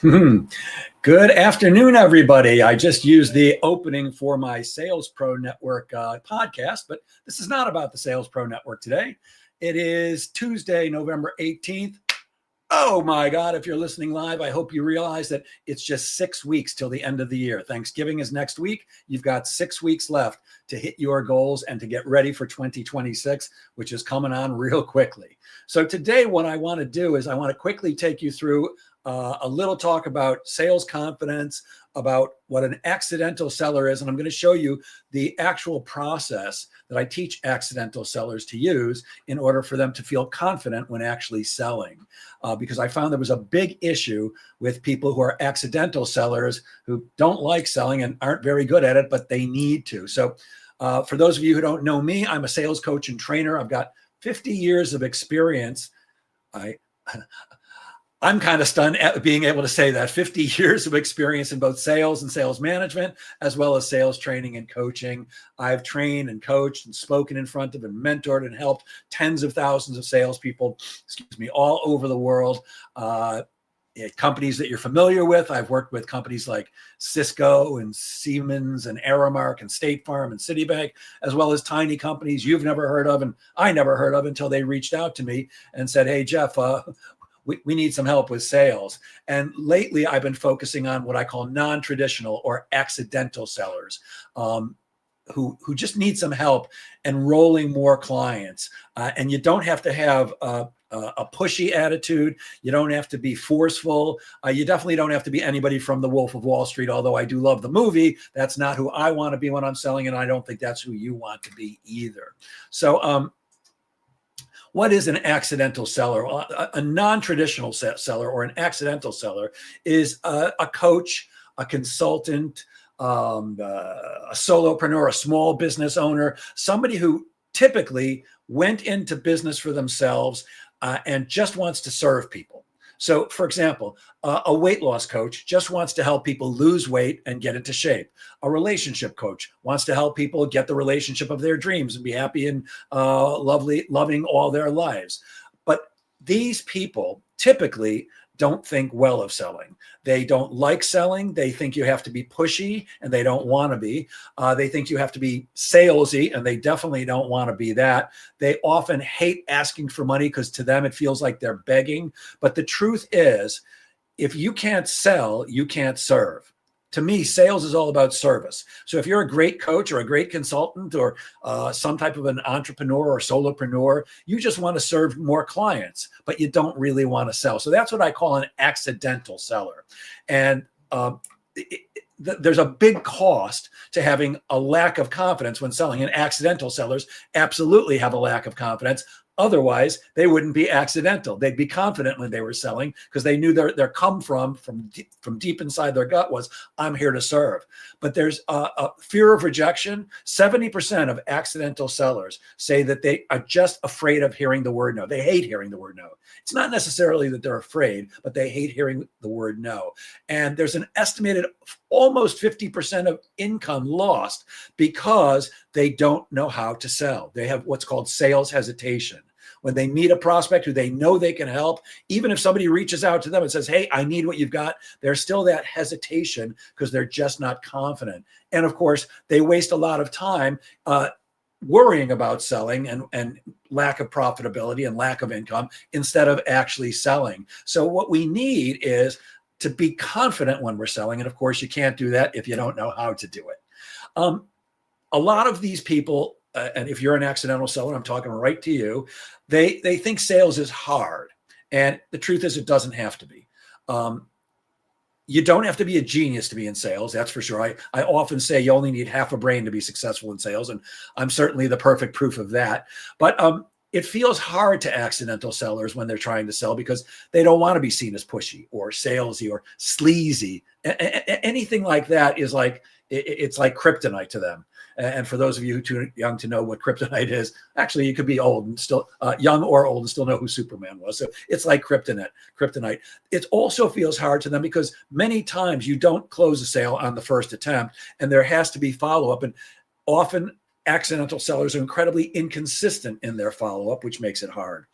Good afternoon, everybody. I just used the opening for my Sales Pro Network podcast, but this is not about the Sales Pro Network today. It is Tuesday, November 18th. Oh my God, if you're listening live, I hope you realize that it's just 6 weeks till the end of the year. Thanksgiving is next week. You've got 6 weeks left to hit your goals and to get ready for 2026, which is coming on real quickly. So today, what I want to do is I want to quickly take you through a little talk about sales confidence, about what an accidental seller is. And I'm going to show you the actual process that I teach accidental sellers to use in order for them to feel confident when actually selling. Because I found there was a big issue with people who are accidental sellers who don't like selling and aren't very good at it, but they need to. So for those of you who don't know me, I'm a sales coach and trainer. I've got 50 years of experience. I'm kind of stunned at being able to say that 50 years of experience in both sales and sales management, as well as sales training and coaching. I've trained and coached and spoken in front of and mentored and helped tens of thousands of salespeople, all over the world. Companies that you're familiar with. I've worked with companies like Cisco and Siemens and Aramark and State Farm and Citibank, as well as tiny companies you've never heard of and I never heard of until they reached out to me and said, "Hey, Jeff, we need some help with sales." And lately I've been focusing on what I call non-traditional or accidental sellers who just need some help enrolling more clients. And you don't have to have a pushy attitude. You don't have to be forceful. You definitely don't have to be anybody from The Wolf of Wall Street, although I do love the movie. That's not who I want to be when I'm selling, and I don't think that's who you want to be either. So, what is an accidental seller? A non-traditional seller or an accidental seller is a coach, a consultant, a solopreneur, a small business owner, somebody who typically went into business for themselves and just wants to serve people. So, for example, a weight loss coach just wants to help people lose weight and get into shape. A relationship coach wants to help people get the relationship of their dreams and be happy and loving all their lives. But these people typically don't think well of selling. They don't like selling. They think you have to be pushy, and they don't want to be. They think you have to be salesy, and they definitely don't want to be that. They often hate asking for money because to them it feels like they're begging. But the truth is, if you can't sell, you can't serve. To me, sales is all about service. So if you're a great coach or a great consultant or some type of an entrepreneur or solopreneur, you just want to serve more clients, but you don't really want to sell. So that's what I call an accidental seller. And there's a big cost to having a lack of confidence when selling, and accidental sellers absolutely have a lack of confidence. Otherwise, they wouldn't be accidental. They'd be confident when they were selling because they knew their come from deep inside their gut was, "I'm here to serve." But there's a fear of rejection. 70% of accidental sellers say that they are just afraid of hearing the word no. They hate hearing the word no. It's not necessarily that they're afraid, but they hate hearing the word no. And there's an estimated almost 50% of income lost because they don't know how to sell. They have what's called sales hesitation. When they meet a prospect who they know they can help, even if somebody reaches out to them and says, "Hey, I need what you've got," there's still that hesitation because they're just not confident. And of course, they waste a lot of time worrying about selling and lack of profitability and lack of income instead of actually selling. So what we need is to be confident when we're selling. And of course, you can't do that if you don't know how to do it. A lot of these people, and if you're an accidental seller, I'm talking right to you, they think sales is hard. And the truth is, it doesn't have to be. You don't have to be a genius to be in sales, that's for sure. I often say you only need half a brain to be successful in sales, and I'm certainly the perfect proof of that. But it feels hard to accidental sellers when they're trying to sell because they don't want to be seen as pushy or salesy or sleazy. Anything like that is like, it's like kryptonite to them. And for those of you too young to know what kryptonite is, actually you could be old and still young or old and still know who Superman was. So it's like kryptonite. It also feels hard to them because many times you don't close a sale on the first attempt, and there has to be follow-up. And often accidental sellers are incredibly inconsistent in their follow-up, which makes it hard.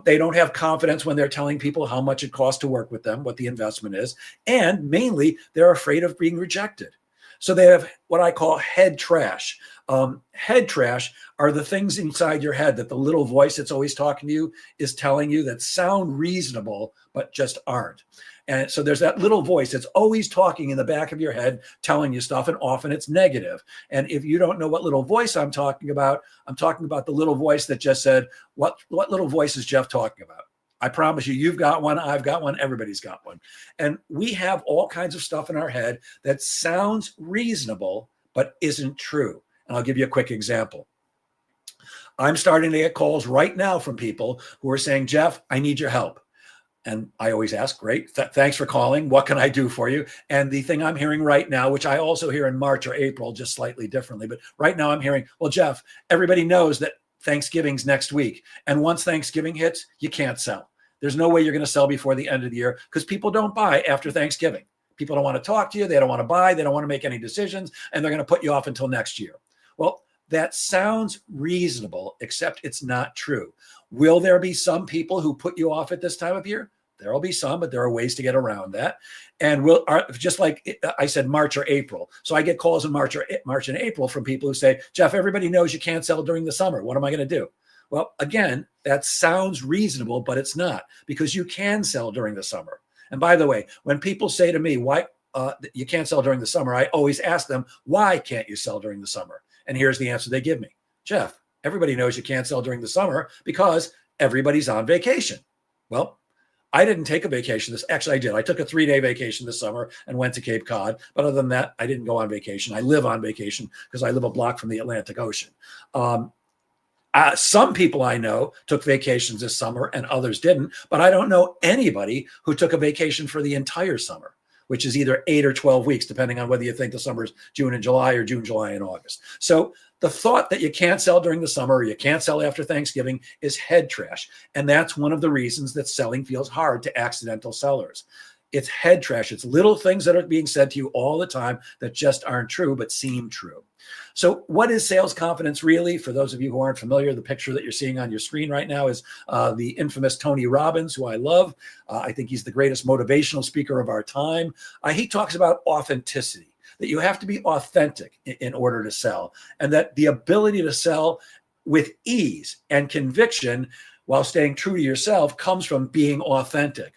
They don't have confidence when they're telling people how much it costs to work with them, what the investment is, and mainly they're afraid of being rejected. So they have what I call head trash. Head trash are the things inside your head that the little voice that's always talking to you is telling you that sound reasonable, but just aren't. And so there's that little voice that's always talking in the back of your head, telling you stuff, and often it's negative. And if you don't know what little voice I'm talking about the little voice that just said, what little voice is Jeff talking about? I promise you, you've got one, I've got one, everybody's got one. And we have all kinds of stuff in our head that sounds reasonable, but isn't true. And I'll give you a quick example. I'm starting to get calls right now from people who are saying, Jeff, I need your help. And I always ask, great, thanks for calling. What can I do for you? And the thing I'm hearing right now, which I also hear in March or April, just slightly differently, but right now I'm hearing, well, Jeff, everybody knows that Thanksgiving's next week. And once Thanksgiving hits, you can't sell. There's no way you're going to sell before the end of the year because people don't buy after Thanksgiving. People don't want to talk to you. They don't want to buy. They don't want to make any decisions. And they're going to put you off until next year. Well, that sounds reasonable, except it's not true. Will there be some people who put you off at this time of year? There will be some, but there are ways to get around that. And just like I said, March or April. So I get calls in March and April from people who say, Jeff, everybody knows you can't sell during the summer. What am I going to do? Well, again, that sounds reasonable, but it's not, because you can sell during the summer. And by the way, when people say to me, why you can't sell during the summer, I always ask them, why can't you sell during the summer? And here's the answer they give me. Jeff, everybody knows you can't sell during the summer because everybody's on vacation. Well, I didn't take a vacation. Actually, I did. I took a 3-day vacation this summer and went to Cape Cod. But other than that, I didn't go on vacation. I live on vacation because I live a block from the Atlantic Ocean. Some people I know took vacations this summer and others didn't. But I don't know anybody who took a vacation for the entire summer, which is either 8 or 12 weeks, depending on whether you think the summer is June and July or June, July, and August. So the thought that you can't sell during the summer or you can't sell after Thanksgiving is head trash. And that's one of the reasons that selling feels hard to accidental sellers. It's head trash. It's little things that are being said to you all the time that just aren't true, but seem true. So what is sales confidence really? For those of you who aren't familiar, the picture that you're seeing on your screen right now is the infamous Tony Robbins, who I love. I think he's the greatest motivational speaker of our time. He talks about authenticity, that you have to be authentic in order to sell, and that the ability to sell with ease and conviction while staying true to yourself comes from being authentic.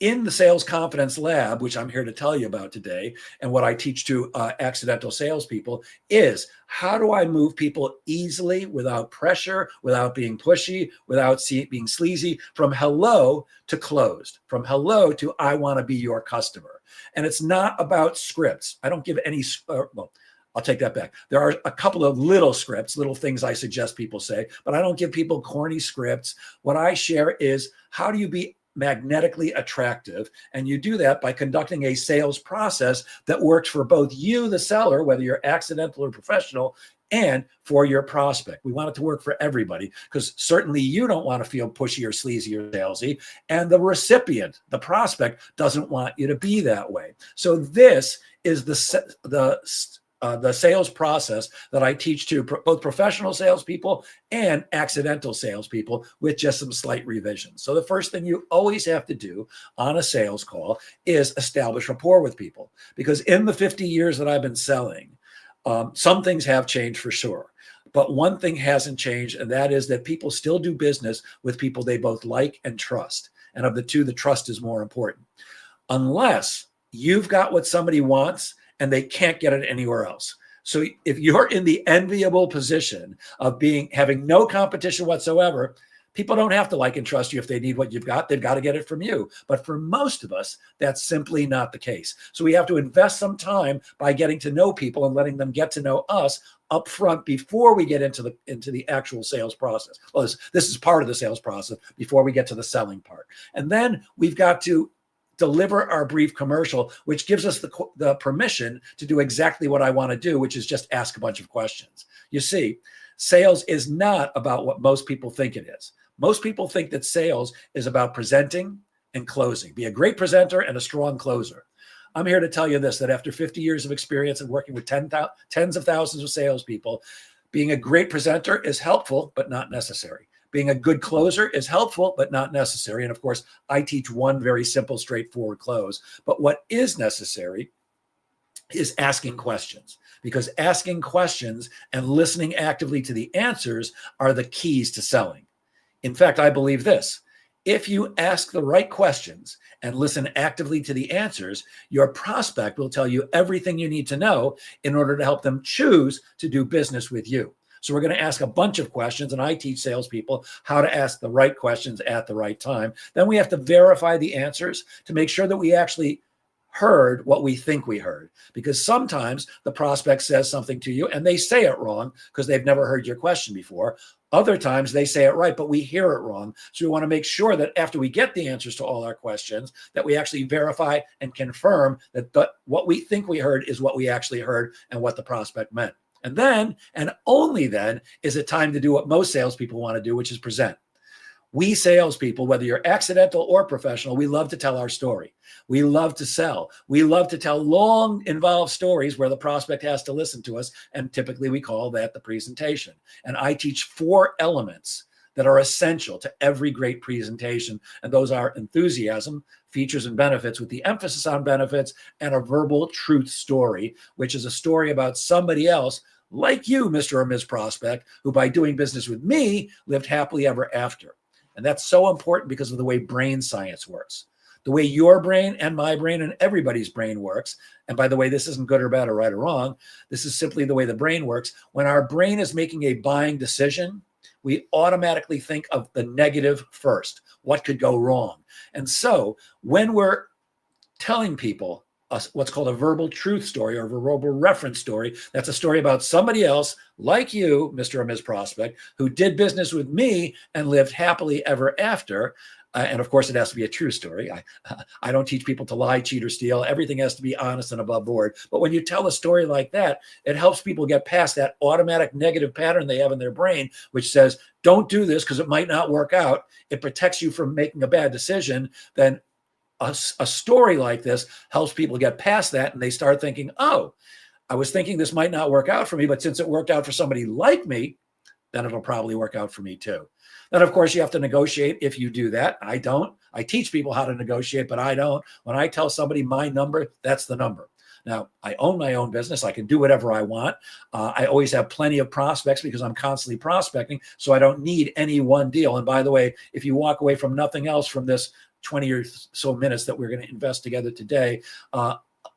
In the Sales Confidence Lab, which I'm here to tell you about today, and what I teach to accidental salespeople is, how do I move people easily, without pressure, without being pushy, without being sleazy, from hello to closed, from hello to I want to be your customer. And it's not about scripts. I don't give any, well, I'll take that back. There are a couple of little scripts, little things I suggest people say, but I don't give people corny scripts. What I share is, how do you be magnetically attractive? And you do that by conducting a sales process that works for both you, the seller, whether you're accidental or professional, and for your prospect. We want it to work for everybody, because certainly you don't want to feel pushy or sleazy or salesy, and the recipient, the prospect, doesn't want you to be that way. So this is the sales process that I teach to both professional salespeople and accidental salespeople, with just some slight revisions. So the first thing you always have to do on a sales call is establish rapport with people, because in the 50 years that I've been selling, some things have changed for sure. But one thing hasn't changed, and that is that people still do business with people they both like and trust. And of the two, the trust is more important. Unless you've got what somebody wants and they can't get it anywhere else. So if you're in the enviable position of having no competition whatsoever, people don't have to like and trust you if they need what you've got. They've got to get it from you. But for most of us, that's simply not the case. So we have to invest some time by getting to know people and letting them get to know us up front before we get into the actual sales process. Well, this is part of the sales process before we get to the selling part. And then we've got to deliver our brief commercial, which gives us the permission to do exactly what I want to do, which is just ask a bunch of questions. You see, sales is not about what most people think it is. Most people think that sales is about presenting and closing. Be a great presenter and a strong closer. I'm here to tell you this, that after 50 years of experience and working with tens of thousands of salespeople, being a great presenter is helpful, but not necessary. Being a good closer is helpful, but not necessary. And of course, I teach one very simple, straightforward close. But what is necessary is asking questions, because asking questions and listening actively to the answers are the keys to selling. In fact, I believe this: if you ask the right questions and listen actively to the answers, your prospect will tell you everything you need to know in order to help them choose to do business with you. So we're going to ask a bunch of questions, and I teach salespeople how to ask the right questions at the right time. Then we have to verify the answers to make sure that we actually heard what we think we heard, because sometimes the prospect says something to you and they say it wrong because they've never heard your question before. Other times they say it right, but we hear it wrong. So we want to make sure that after we get the answers to all our questions, that we actually verify and confirm that what we think we heard is what we actually heard and what the prospect meant. And then, and only then, is it time to do what most salespeople want to do, which is present. We salespeople, whether you're accidental or professional, we love to tell our story. We love to sell. We love to tell long, involved stories where the prospect has to listen to us. And typically we call that the presentation. And I teach 4 elements that are essential to every great presentation. And those are enthusiasm, features and benefits with the emphasis on benefits, and a verbal truth story, which is a story about somebody else like you, Mr. or Ms. Prospect, who by doing business with me lived happily ever after. And that's so important because of the way brain science works. The way your brain and my brain and everybody's brain works. And by the way, this isn't good or bad or right or wrong. This is simply the way the brain works. When our brain is making a buying decision, we automatically think of the negative first. What could go wrong? And so when we're telling people what's called a verbal truth story or a verbal reference story, that's a story about somebody else like you, Mr. or Ms. Prospect, who did business with me and lived happily ever after. And of course, it has to be a true story. I don't teach people to lie, cheat, or steal. Everything has to be honest and above board. But when you tell a story like that, it helps people get past that automatic negative pattern they have in their brain, which says, don't do this because it might not work out. It protects you from making a bad decision. Then a story like this helps people get past that, and they start thinking, oh, I was thinking this might not work out for me, but since it worked out for somebody like me, then it'll probably work out for me too. Then, of course, you have to negotiate if you do that. I don't. I teach people how to negotiate, but I don't. When I tell somebody my number, that's the number. Now, I own my own business. I can do whatever I want. I always have plenty of prospects because I'm constantly prospecting, so I don't need any one deal. And by the way, if you walk away from nothing else from this 20 or so minutes that we're going to invest together today,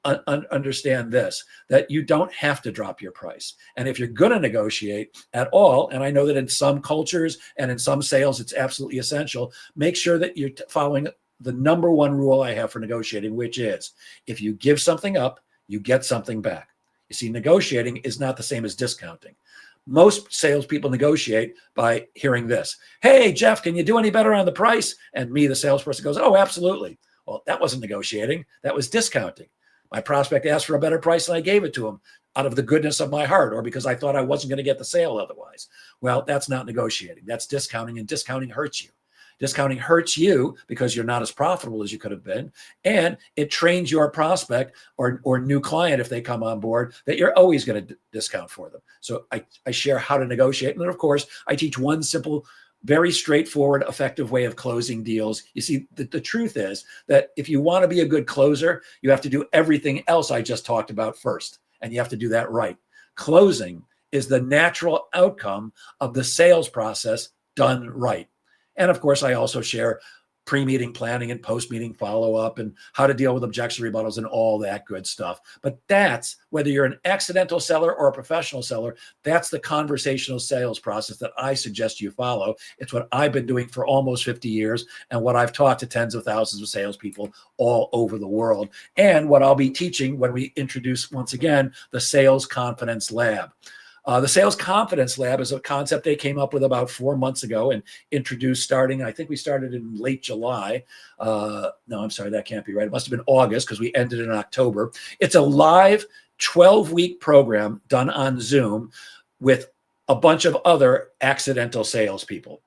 understand this, that you don't have to drop your price. And if you're going to negotiate at all, and I know that in some cultures and in some sales, it's absolutely essential, make sure that you're following the number one rule I have for negotiating, which is if you give something up, you get something back. You see, negotiating is not the same as discounting. Most salespeople negotiate by hearing this. Hey, Jeff, can you do any better on the price? And me, the salesperson, goes, oh, absolutely. Well, that wasn't negotiating. That was discounting. My prospect asked for a better price and I gave it to him out of the goodness of my heart or because I thought I wasn't going to get the sale otherwise. Well, that's not negotiating. That's discounting, and discounting hurts you. Discounting hurts you because you're not as profitable as you could have been. And it trains your prospect or new client, if they come on board, that you're always going to discount for them. So I share how to negotiate. And then, of course, I teach one simple, very straightforward, effective way of closing deals. You see, the truth is that if you want to be a good closer, you have to do everything else I just talked about first. And you have to do that right. Closing is the natural outcome of the sales process done right. And of course, I also share pre-meeting planning and post-meeting follow-up and how to deal with objection rebuttals and all that good stuff. But that's, whether you're an accidental seller or a professional seller, that's the conversational sales process that I suggest you follow. It's what I've been doing for almost 50 years and what I've taught to tens of thousands of salespeople all over the world, and what I'll be teaching when we introduce, once again, the Sales Confidence Lab. The Sales Confidence Lab is a concept they came up with about 4 months ago and introduced starting, I think we started in late July. No, I'm sorry, that can't be right. It must have been August because we ended in October. It's a live 12-week program done on Zoom with a bunch of other accidental salespeople.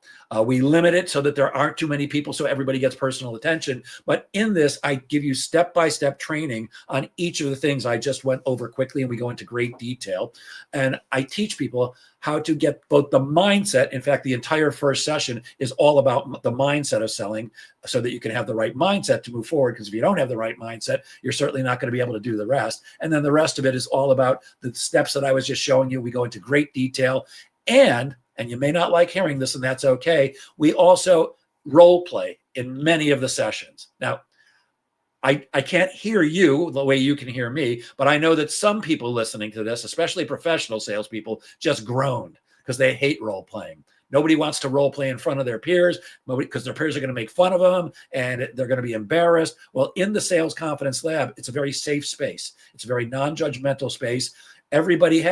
We limit it so that there aren't too many people so everybody gets personal attention. But in this, I give you step-by-step training on each of the things I just went over quickly, and we go into great detail. And I teach people how to get both the mindset. In fact, the entire first session is all about the mindset of selling so that you can have the right mindset to move forward. Because if you don't have the right mindset, you're certainly not going to be able to do the rest. And then the rest of it is all about the steps that I was just showing you. We go into great detail. And you may not like hearing this, and that's okay, we also role play in many of the sessions. Now, I can't hear you the way you can hear me, but I know that some people listening to this, especially professional salespeople, just groaned because they hate role playing. Nobody wants to role play in front of their peers because their peers are going to make fun of them and they're going to be embarrassed. Well, in the Sales Confidence Lab, it's a very safe space. It's a very non-judgmental space. Everybody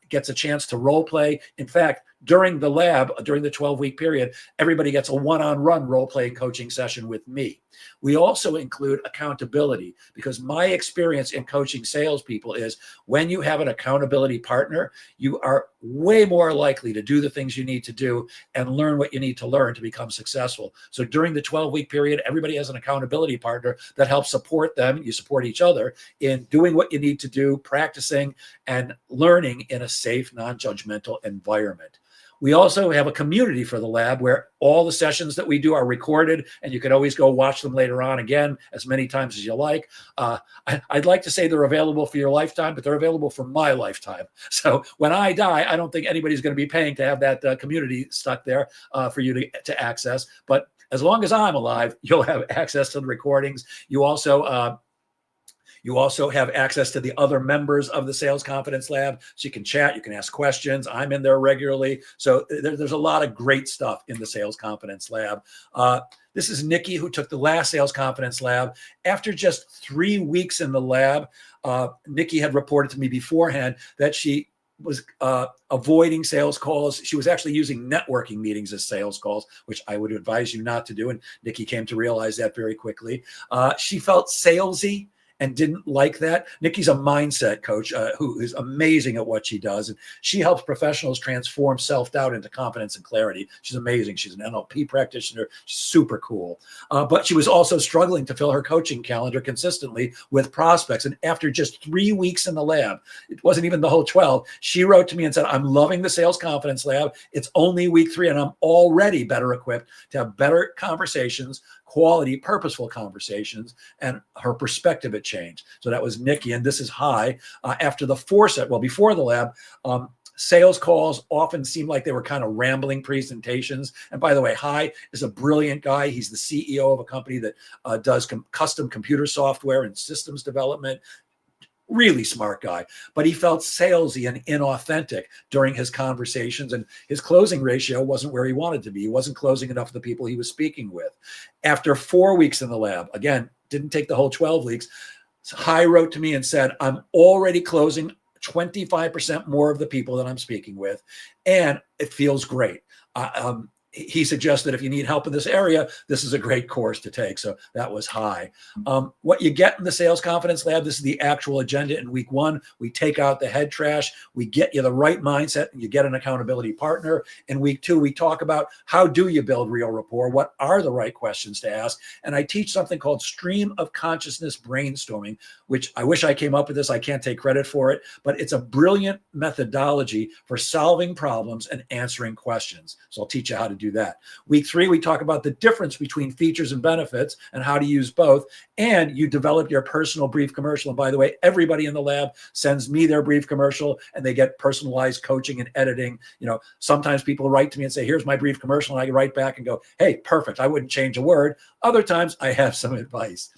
gets a chance to role play. In fact, during the lab, during the 12-week period, everybody gets a one-on-one role-playing coaching session with me. We also include accountability, because my experience in coaching salespeople is when you have an accountability partner, you are way more likely to do the things you need to do and learn what you need to learn to become successful. So during the 12-week period, everybody has an accountability partner that helps support them. You support each other in doing what you need to do, practicing, and learning in a safe, non-judgmental environment. We also have a community for the lab where all the sessions that we do are recorded, and you can always go watch them later on again as many times as you like. I'd like to say they're available for your lifetime, but they're available for my lifetime. So when I die, I don't think anybody's going to be paying to have that community stuck there for you to access. But as long as I'm alive, you'll have access to the recordings. You also have access to the other members of the Sales Confidence Lab. So you can chat, you can ask questions. I'm in there regularly. So there's a lot of great stuff in the Sales Confidence Lab. This is Nikki, who took the last Sales Confidence Lab. After just 3 weeks in the lab, Nikki had reported to me beforehand that she was avoiding sales calls. She was actually using networking meetings as sales calls, which I would advise you not to do. And Nikki came to realize that very quickly. She felt salesy and didn't like that. Nikki's a mindset coach who is amazing at what she does. And she helps professionals transform self-doubt into confidence and clarity. She's amazing. She's an NLP practitioner. She's super cool. But she was also struggling to fill her coaching calendar consistently with prospects. And after just 3 weeks in the lab, it wasn't even the whole 12, she wrote to me and said, I'm loving the Sales Confidence Lab. It's only week 3 and I'm already better equipped to have better conversations, quality, purposeful conversations, and her perspective had changed. So that was Nikki, and this is Hi. After the before the lab, sales calls often seemed like they were kind of rambling presentations. And by the way, Hi is a brilliant guy. He's the CEO of a company that does custom computer software and systems development. Really smart guy, but he felt salesy and inauthentic during his conversations, and his closing ratio wasn't where he wanted to be. He wasn't closing enough of the people he was speaking with. After 4 weeks in the lab, again, didn't take the whole 12 weeks, Hi wrote to me and said, I'm already closing 25% more of the people that I'm speaking with, and it feels great. He suggested if you need help in this area, this is a great course to take. So that was Hi. What you get in the Sales Confidence Lab, this is the actual agenda in week 1. We take out the head trash. We get you the right mindset, and you get an accountability partner. In week 2, we talk about how do you build real rapport? What are the right questions to ask? And I teach something called stream of consciousness brainstorming, which I wish I came up with this. I can't take credit for it, but it's a brilliant methodology for solving problems and answering questions. So I'll teach you how to do that. Week 3, we talk about the difference between features and benefits and how to use both. And you develop your personal brief commercial. And by the way, everybody in the lab sends me their brief commercial, and they get personalized coaching and editing. Sometimes people write to me and say, here's my brief commercial. And I write back and go, hey, perfect. I wouldn't change a word. Other times I have some advice.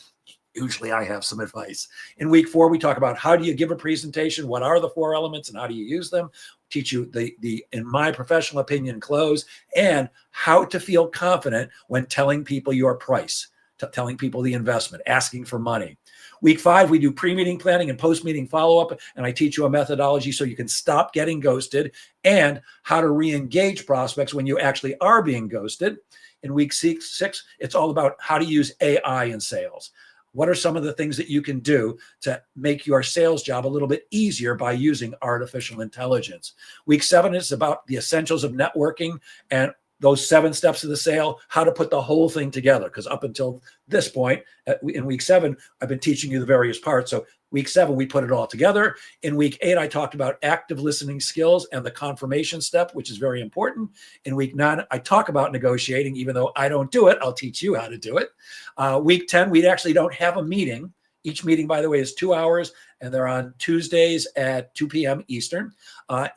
Usually I have some advice. In week 4, we talk about how do you give a presentation? What are the 4 elements and how do you use them? Teach you the in my professional opinion, close, and how to feel confident when telling people your price, telling people the investment, asking for money. Week 5, we do pre-meeting planning and post-meeting follow-up, and I teach you a methodology so you can stop getting ghosted and how to re-engage prospects when you actually are being ghosted. In week 6, it's all about how to use AI in sales. What are some of the things that you can do to make your sales job a little bit easier by using artificial intelligence? Week 7 is about the essentials of networking and those 7 steps of the sale, how to put the whole thing together. Because up until this point, in week 7, I've been teaching you the various parts. So week 7, we put it all together. In week 8, I talked about active listening skills and the confirmation step, which is very important. In week 9, I talk about negotiating. Even though I don't do it, I'll teach you how to do it. Week 10, we actually don't have a meeting. Each meeting, by the way, is 2 hours, and they're on Tuesdays at 2 p.m. Eastern.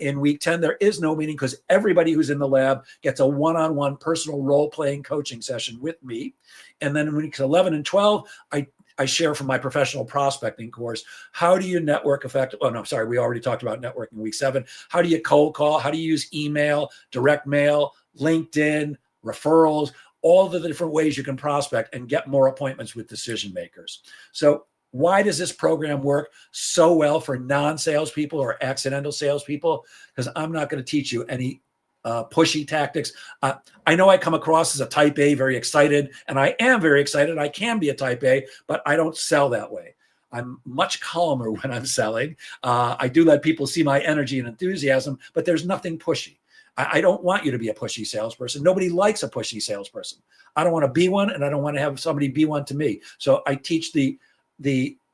In week 10, there is no meeting because everybody who's in the lab gets a one-on-one personal role-playing coaching session with me. And then in weeks 11 and 12, I share from my professional prospecting course, how do you network effectively? Oh, no, sorry, we already talked about networking week 7. How do you cold call? How do you use email, direct mail, LinkedIn, referrals, all the different ways you can prospect and get more appointments with decision makers. So why does this program work so well for non-salespeople or accidental salespeople? Because I'm not going to teach you any pushy tactics. I know I come across as a type A, very excited, and I am very excited. I can be a type A, but I don't sell that way. I'm much calmer when I'm selling. I do let people see my energy and enthusiasm, but there's nothing pushy. I don't want you to be a pushy salesperson. Nobody likes a pushy salesperson. I don't want to be one, and I don't want to have somebody be one to me. So I teach the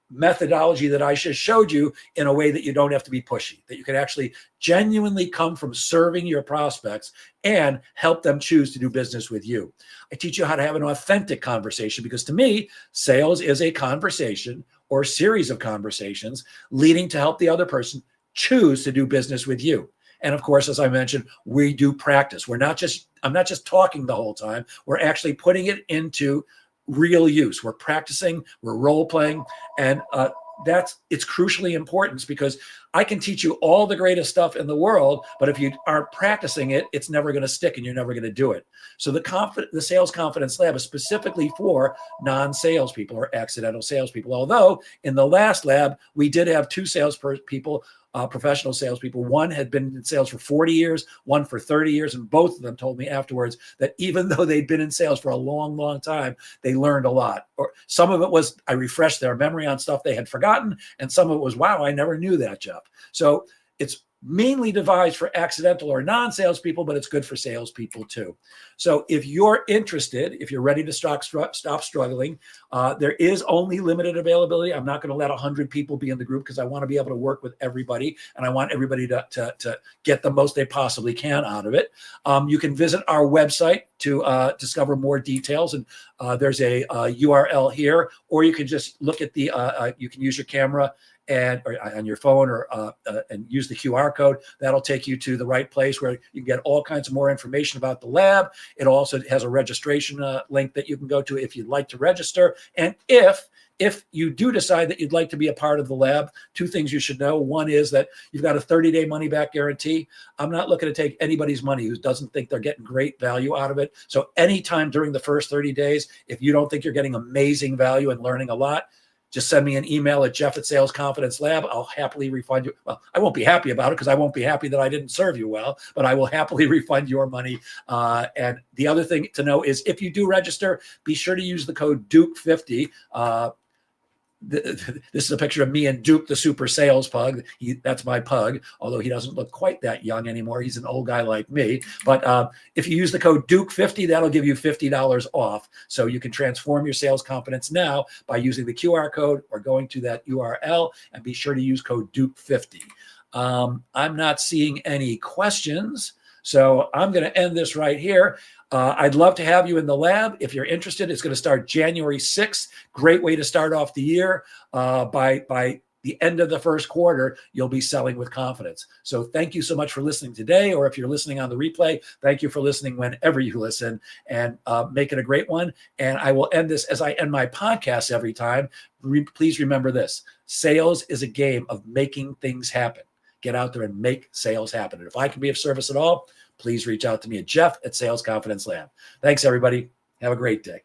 methodology that I just showed you in a way that you don't have to be pushy, that you can actually genuinely come from serving your prospects and help them choose to do business with you. I teach you how to have an authentic conversation, because to me, sales is a conversation or series of conversations leading to help the other person choose to do business with you. And of course, as I mentioned, we do practice. I'm not just talking the whole time. We're actually putting it into real use. We're practicing, we're role playing, and it's crucially important, because I can teach you all the greatest stuff in the world, but if you aren't practicing it, it's never going to stick and you're never going to do it. So the Sales Confidence Lab is specifically for non-salespeople or accidental salespeople. Although in the last lab, we did have 2 salespeople, professional salespeople. One had been in sales for 40 years, one for 30 years. And both of them told me afterwards that even though they'd been in sales for a long, long time, they learned a lot. Or some of it was I refreshed their memory on stuff they had forgotten. And some of it was, wow, I never knew that, Jeff. So it's mainly devised for accidental or non-salespeople, but it's good for salespeople too. So if you're interested, if you're ready to stop struggling, there is only limited availability. I'm not going to let 100 people be in the group, because I want to be able to work with everybody, and I want everybody to get the most they possibly can out of it. You can visit our website to discover more details, and there's a URL here, or you can just look at you can use your camera or on your phone, or and use the QR code. That'll take you to the right place where you can get all kinds of more information about the lab. It also has a registration link that you can go to if you'd like to register. And if you do decide that you'd like to be a part of the lab, 2 things you should know. One is that you've got a 30-day money-back guarantee. I'm not looking to take anybody's money who doesn't think they're getting great value out of it. So anytime during the first 30 days, if you don't think you're getting amazing value and learning a lot, just send me an email at Jeff@Sales Confidence Lab. I'll happily refund you. Well, I won't be happy about it, because I won't be happy that I didn't serve you well, but I will happily refund your money. And the other thing to know is, if you do register, be sure to use the code Duke50. This is a picture of me and Duke, the super sales pug. That's my pug, although he doesn't look quite that young anymore. He's an old guy like me. But if you use the code Duke50, that'll give you $50 off. So you can transform your sales confidence now by using the QR code or going to that URL, and be sure to use code Duke50. I'm not seeing any questions, so I'm going to end this right here. I'd love to have you in the lab. If you're interested, it's going to start January 6th. Great way to start off the year. By the end of the first quarter, you'll be selling with confidence. So thank you so much for listening today, or if you're listening on the replay, thank you for listening whenever you listen, and make it a great one. And I will end this as I end my podcast every time. Please remember this: sales is a game of making things happen. Get out there and make sales happen. And if I can be of service at all, please reach out to me at Jeff@Sales Confidence Lab. Thanks, everybody. Have a great day.